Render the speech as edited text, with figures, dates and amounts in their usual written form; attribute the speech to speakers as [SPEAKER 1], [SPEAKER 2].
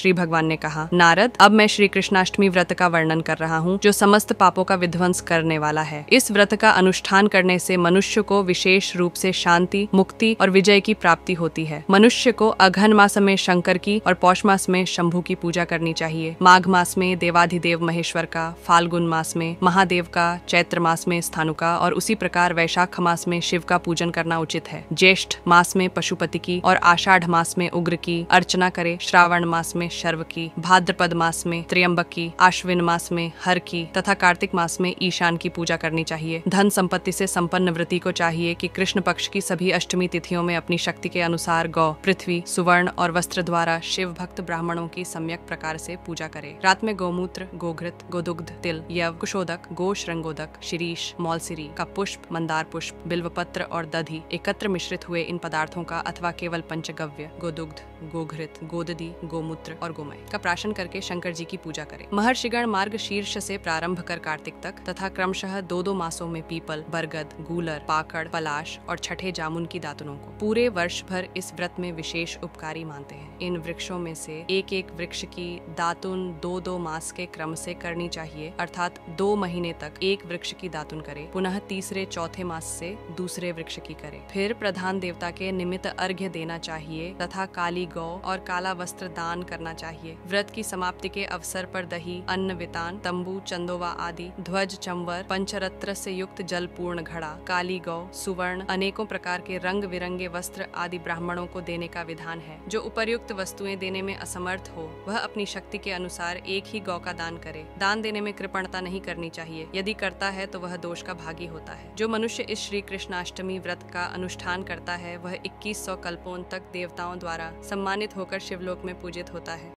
[SPEAKER 1] श्री भगवान ने कहा, नारद, अब मैं श्री कृष्णाष्टमी व्रत का वर्णन कर रहा हूँ, जो समस्त पापों का विध्वंस करने वाला है। इस व्रत का अनुष्ठान करने से मनुष्य को विशेष रूप से शांति, मुक्ति और विजय की प्राप्ति होती है। मनुष्य को अघन मास में शंकर की और पौष मास में शंभु की पूजा करनी चाहिए। माघ मास में देवाधिदेव महेश्वर का, फाल्गुन मास में महादेव का, चैत्र मास में स्थानु का और उसी प्रकार वैशाख मास में शिव का पूजन करना उचित है। ज्येष्ठ मास में पशुपति की और आषाढ़ मास में उग्र की अर्चना करे। श्रावण मास में शर्व की, भाद्रपद मास में त्र्यंबक की, आश्विन मास में हर की तथा कार्तिक मास में ईशान की पूजा करनी चाहिए। धन संपत्ति से संपन्न व्रती को चाहिए कि कृष्ण पक्ष की सभी अष्टमी तिथियों में अपनी शक्ति के अनुसार गौ, पृथ्वी, सुवर्ण और वस्त्र द्वारा शिव भक्त ब्राह्मणों की सम्यक प्रकार से पूजा करे। रात में गौमूत्र, गोघृत, गोदुग्ध, तिल, यव, कुशोदक, गो श्रृंगोदक, शिरीष, मौलसिरी का पुष्प, मंदार पुष्प, बिल्वपत्र और दधि एकत्र मिश्रित हुए इन पदार्थों का अथवा केवल पंचगव्य, गोदुग्ध, गोघृत, गोदधि, गोमूत्र और गोमय का प्राशन करके शंकर जी की पूजा करें। महर्षिगण मार्ग शीर्ष से प्रारंभ कर कार्तिक तक तथा क्रमशः दो मासों में पीपल, बरगद, गूलर, पाकड़, पलाश और छठे जामुन की दातुनों को पूरे वर्ष भर इस व्रत में विशेष उपकारी मानते हैं। इन वृक्षों में से एक एक वृक्ष की दातुन दो मास के क्रम से करनी चाहिए, अर्थात 2 महीने तक एक वृक्ष की दातुन करे, पुनः तीसरे चौथे मास से दूसरे वृक्ष की करे। फिर प्रधान देवता के निमित्त अर्घ्य देना चाहिए तथा काली गौ और काला वस्त्र दान करना चाहिए। व्रत की समाप्ति के अवसर पर दही, अन्न वितान, तंबू, चंदोवा आदि, ध्वज, चंवर, पंचरत्र से युक्त जल पूर्ण घड़ा, काली गौ, सुवर्ण, अनेकों प्रकार के रंग बिरंगे वस्त्र आदि ब्राह्मणों को देने का विधान है। जो उपर्युक्त वस्तुएं देने में असमर्थ हो वह अपनी शक्ति के अनुसार एक ही गौ का दान करे। दान देने में कृपणता नहीं करनी चाहिए, यदि करता है तो वह दोष का भागी होता है। जो मनुष्य इस श्री कृष्णाष्टमी व्रत का अनुष्ठान करता है वह 2100 कल्पों तक देवताओं द्वारा सम्मानित होकर शिवलोक में पूजित होता है।